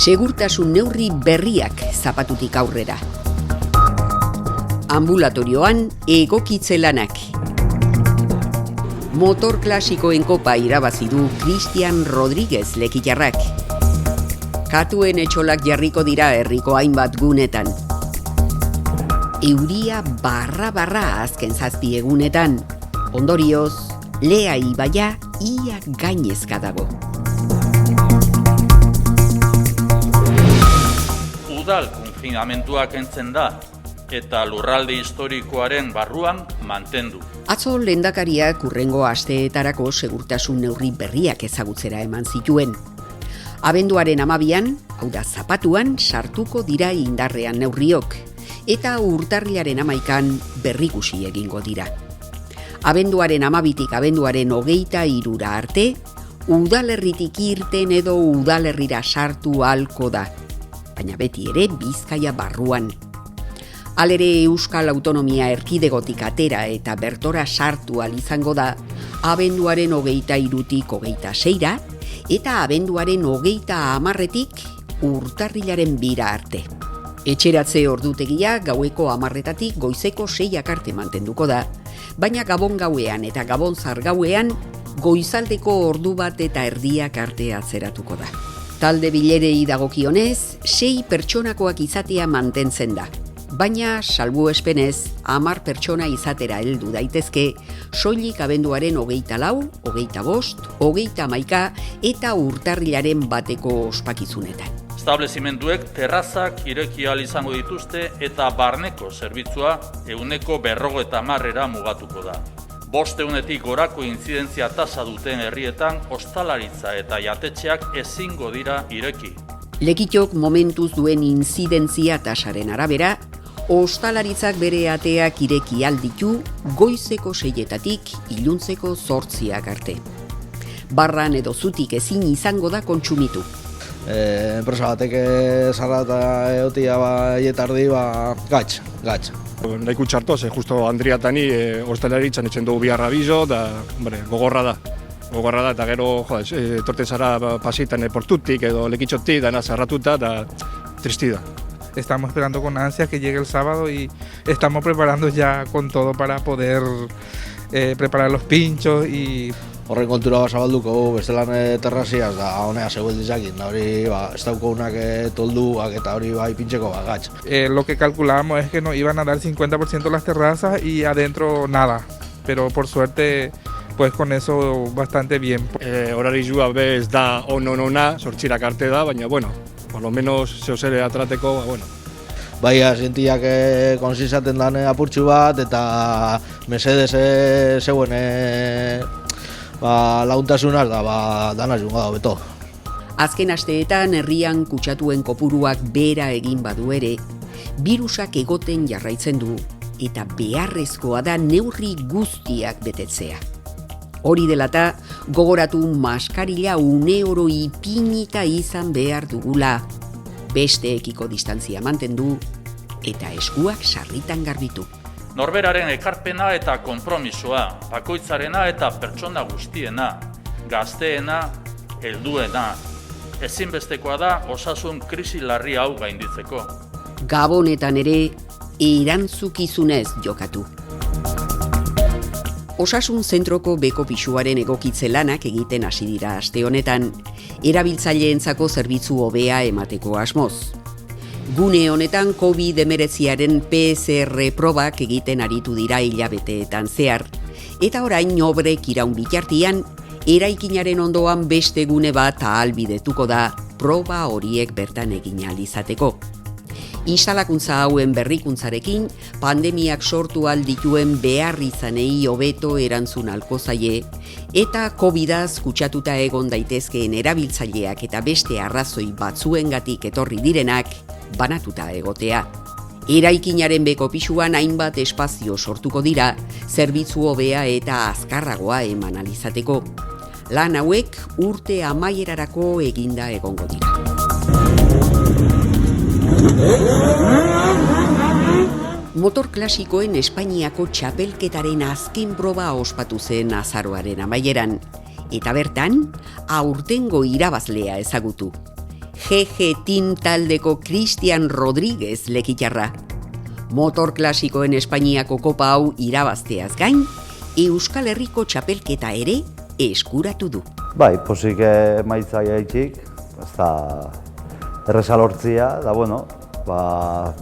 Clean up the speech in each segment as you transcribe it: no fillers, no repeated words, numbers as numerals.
Segurtasun neurri berriak zapatutik aurrera. Ambulatorioan egokitze lanak. Motor klasikoen kopa irabazi du Cristian Rodríguez lekitarrak. Katuen etxolak jarriko dira herriko hainbat gunetan. Euria barra azken 7 egunetan. Ondorioz, Lea ibaia ia gainezka dago. Udal konfinamentua kentzen da eta lurralde historikoaren barruan mantendu. Atzo lehendakariak hurrengo asteetarako segurtasun neurri berriak ezagutzera eman zituen. Abenduaren 12an, hau da zapatuan, sartuko dira indarrean neurriok, eta urtarrilaren 11an berrikusi egingo dira. Abenduaren 12tik abenduaren 23 arte, udalerritik irten edo udalerrira sartu ahalko da, baina beti ere Bizkaia barruan. Halere Euskal Autonomia Erkidegotik atera eta bertora sartu ahal izango da abenduaren 23tik 26ra eta abenduaren 30tik urtarrilaren 2 arte. Etxeratze ordutegia gaueko 10etatik goizeko 6ak arte mantenduko da, baina Gabon gauean eta Gabon zar gauean goizaldeko ordu 1:30 arte atzeratuko da. Talde bilerei dagokionez, 6 pertsonakoak izatea mantentzen da. Baina, salbuespenez, 10 pertsona izatera heldu daitezke, soilik abenduaren 24, 25, 31 eta urtarrilaren 1eko ospakizunetan. Establezimenduek terrazak ireki ahal izango dituzte eta barneko zerbitzua 150%era mugatuko da. 500etik gorako intzidentzia tasa duten herrietan ostalaritza eta jatetxeak ezingo dira ireki. Lekitok momentuz duen intzidentzia tasaren arabera, ostalaritzak bere ateak ireki alditu goizeko 6etatik iluntzeko 8ak arte. Barran edo zutik ezin izango da kontsumitu. Enpresa batek zarra eta egotia etardi gatz. Nahiko txarto, justo Andria eta ni ostalaritzan etxen dugu bihar abizo, da gogorra da, eta gero etorten zara pasitan portutik edo lekitxotik, dana zarratuta, da tristida. Estamos esperando con ansias que llegue el sábado y estamos preparando ya con todo para poder preparar los pinchos y... Horren kontura zabalduko bestelan terraziaz da honea zegoeldizakin, da hori ez dauko unak tolduak eta hori bai pintxeko gatz. Lo que calculábamos es que nos iban a dar 50% las terrazas y adentro nada, pero por suerte pues con eso bastante bien. Horarizua bez da ona, sortxirak arte da, baina bueno, por lo menos zeozere atrateko, bueno. Bai, asientiak konsizaten dan apurtxu bat eta mesedez zeuen laguntasunaz da dana junga da beto. Azken asteetan herrian kutsatuen kopuruak behera egin badu ere, birusak egoten jarraitzen du eta beharrezkoa da neurri guztiak betetzea. Hori delata, gogoratu maskarila uneoro ipinita izan behar dugula, besteekiko distantzia mantendu eta eskuak sarritan garbitu. Norberaren ekarpena eta konpromisoa, bakoitzarena eta pertsona guztiena, gazteena, helduena. Ezinbestekoa da osasun krisi larri hau gainditzeko. Gabonetan ere erantzukizunez jokatu. Osasun zentroko beko pisuaren egokitze lanak egiten hasi dira aste honetan, erabiltzaileentzako zerbitzu hobea emateko asmoz. Gune honetan COVID-19 PCR probak egiten aritu dira hilabeteetan zehar, eta orain obrek iraun bitartian, eraikinaren ondoan beste gune bat ahalbidetuko da proba horiek bertan egin ahal izateko. Instalakuntza hauen berrikuntzarekin, pandemiak sortu ahal dituen behar izanei hobeto erantzun ahalko zaie, eta COVID-az kutsatuta egon daitezkeen erabiltzaileak eta beste arrazoi batzuengatik etorri direnak, banatuta egotea. Eraikinaren beko pisuan hainbat espazio sortuko dira, zerbitzu hobea eta azkarragoa eman ahal izateko. Lan hauek urte amaierarako eginda egongo dira. Motor klasikoen Espainiako txapelketaren azken proba ospatu zen azaroaren amaieran, eta bertan, aurtengo irabazlea ezagutu. GG Team taldeko Cristian Rodríguez lekitarra. Motor klasikoen Espainiako kopa hau irabazteaz gain, Euskal Herriko txapelketa ere eskuratu du. Bai, posik emaitza gaitxik, ez da erreza lortzia, da bueno,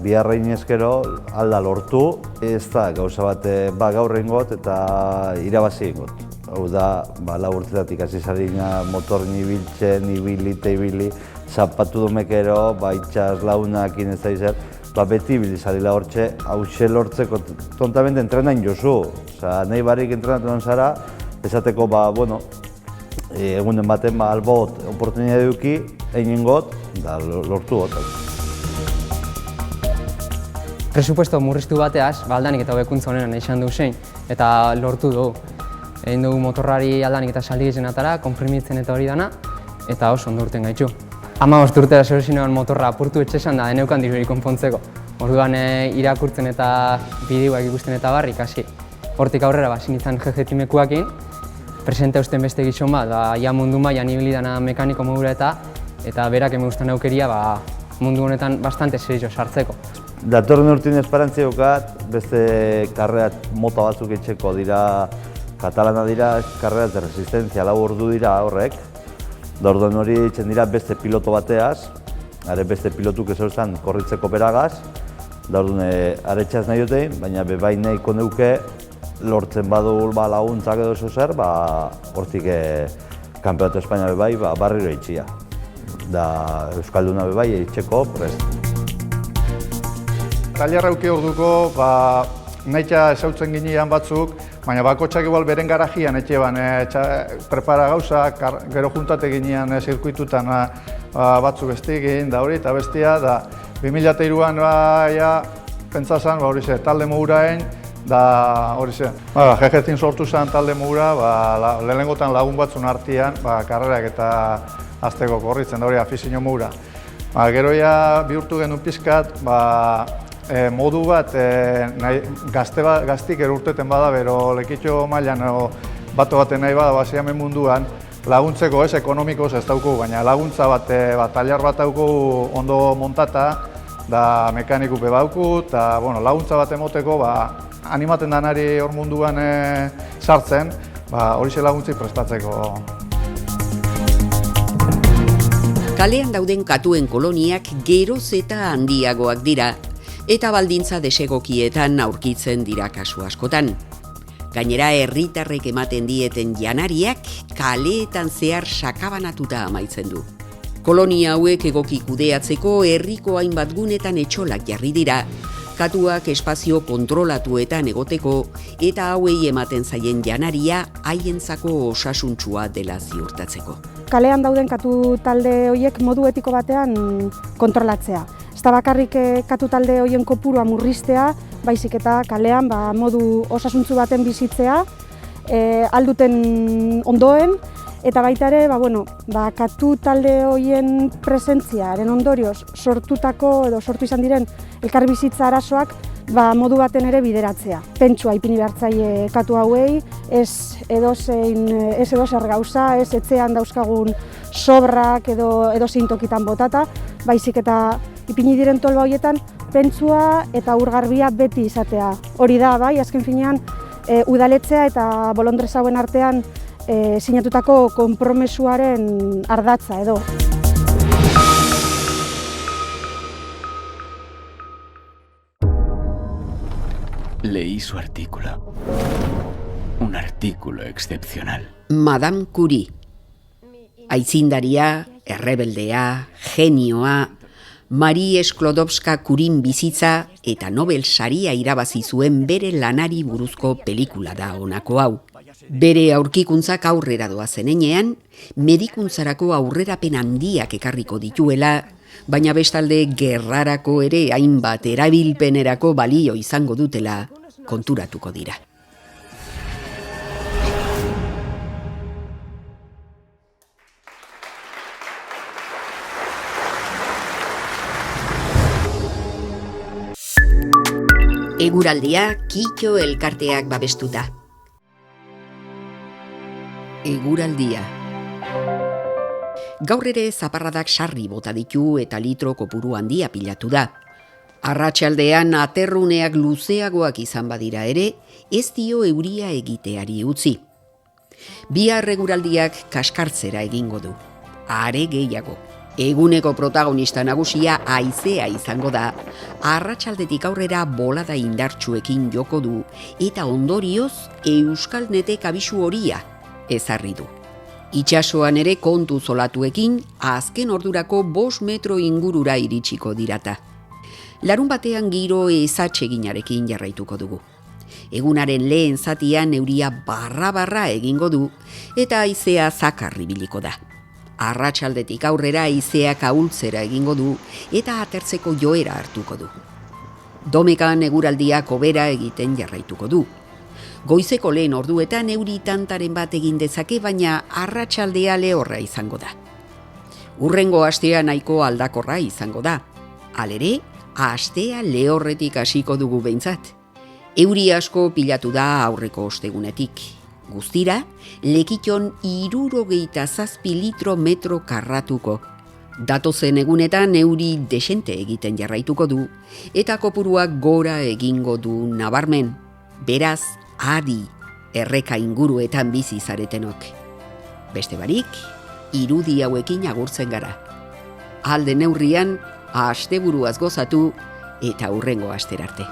biharrein eskero alda lortu, ez da gauza bat gaur ingot eta irabazi ingot. Hau da, lau urtetatik hasi zarina motor nibiltzen, ibili, zapatu domekero, itxas launakin ez da izan, beti bilizalila hortxe, hause lortzeko tontamente entrenain jozu. Nahi barik entrenatu zara, esateko, egunen baten albot oportunidade duki, egin got, da lortu got. Presupuesto murriztu bateaz, aldanik eta hobekuntza honenan izan du zein, eta lortu dugu. Egin dugu motorrari aldanik eta saldigitzen atara, konprimitzen eta hori dana, eta oso ondo urten gaitxu. 15 urtera zerozinean motorra apurtu etxesan da, eneukan dirurik konpontzeko. Orduan irakurtzen eta bideoak ikusten eta barrik hasi. Hortik aurrera zinitzen GG Teamekuakin, presente eusten beste gizon bat, ia mundu mailan ibili dana mekaniko modura eta berak emegustan aukeria mundu honetan bastante serio sartzeko. Datorren urtin esperantzia dukat, beste karrerat mota batzuk etxeko dira, katalana dira, karrerat de resistencia, 4 ordu dira horrek. Orduan hori ditzen dira beste piloto bateaz, beste pilotuk ez horretan korritzeko beragaz. Orduan aretxaz nahi dutein, baina bebain nahiko neuke lortzen badu laguntzak edo zer, hortik Kampeonato Espainia bebai barriro eitxia. Da Euskalduna bebai eitxeko prest. Tailerra auki orduko, nahitza esautzen ginean batzuk, baina bakotxak igual beren garajian etxeban prepara gauza, gero juntate ginean zirkuitutan batzuk bestigin, da hori, eta bestia, da 2003an pentsazan, hori ze, talde moguraen, da hori ze. GG Team sortu zen talde mogura, lehenengotan lagun batzun artean, karrerak eta azteko korritzen, da hori afizio mogura. Gero bihurtu genuen pizkat, modu bat gaztik erurteten bada, bero lekitxo mailan batu baten nahi bada, basiamen munduan, laguntzeko ez, ekonomikoz ez dauku, baina laguntza bat, tailar bat dauku ondo montata, da mekaniku bebauku, eta laguntza bat emoteko, animaten danari hor munduan sartzen, horixe laguntzi prestatzeko. Kalean dauden katuen koloniak geroz eta handiagoak dira, eta baldintza desegokietan aurkitzen dira kasu askotan. Gainera herritarrek ematen dieten janariak kaleetan zehar sakabanatuta amaitzen du. Kolonia hauek egoki kudeatzeko herriko hainbat gunetan etxolak jarri dira, katuak espazio kontrolatuetan egoteko eta hauei ematen zaien janaria haientzako osasuntsua dela ziurtatzeko. Kalean dauden katu talde horiek modu etiko batean kontrolatzea. Ez da bakarrik katu talde horien kopurua murriztea, baizik eta kalean modu osasuntsu baten bizitzea, alduten ondoen, eta baita ere, katu talde horien presentziaren ondorioz sortutako edo sortu izan diren elkarbizitza arazoak modu baten ere bideratzea. Pentsua ipini behartzaile katu hauei, ez edozer gauza, ez etxean dauzkagun sobrak edo zein tokitan botata, baizik eta ipini diren tolba horietan pentsua eta urgarbia beti izatea. Hori da, azken finean, udaletzea eta bolondrez hauen artean sinatutako konpromesuaren ardatza edo. Leí su artículo. Un artículo excepcional. Madame Curie. Aitzindaria, errebeldea, genioa, Marie Sklodowska-Curien bizitza eta Nobel saria irabazi zuen bere lanari buruzko pelikula da honako hau. Bere aurkikuntzak aurrera doa zenean, medikuntzarako aurrerapen handiak ekarriko dituela, baina bestalde gerrarako ere hainbat erabilpenerako balio izango dutela konturatuko dira. Eguraldia Kitxo elkarteak babestuta. Eguraldia. Gaur ere zaparradak sarri bota ditu eta litro kopuru handia pilatu da. Arratsaldean aterruneak luzeagoak izan badira ere, ez dio euria egiteari utzi. Bihar eguraldiak kaskartzera egingo du. Are gehiago, eguneko protagonista nagusia haizea izango da, arratsaldetik aurrera bolada indartsuekin joko du eta ondorioz Euskalnetek abisu horia ezarri du. Itsasoan ere kontu zolatuekin azken ordurako 5 metro ingurura iritsiko dirata. Larun batean giro ezatseginarekin jarraituko dugu. Egunaren lehen zatian euria barra egingo du eta haizea zakar ibiliko da. Arratsaldetik aurrera haizeak ahultzera egingo du eta atertzeko joera hartuko du. Domekan eguraldiak hobera egiten jarraituko du. Goizeko lehen orduetan euri tantaren bat egin dezake, baina arratsaldea lehorra izango da. Hurrengo astea nahiko aldakorra izango da. Halere, astea lehorretik hasiko dugu behintzat. Euri asko pilatu da aurreko ostegunetik. Guztira, Lekiton 67 litro metro karratuko. Datozen egunetan euri desente egiten jarraituko du eta kopuruak gora egingo du nabarmen. Beraz, adi erreka inguruetan bizi zaretenok. Beste barik, irudi hauekin agurtzen gara. Alde neurrian, asteburuaz gozatu eta hurrengo asterarte.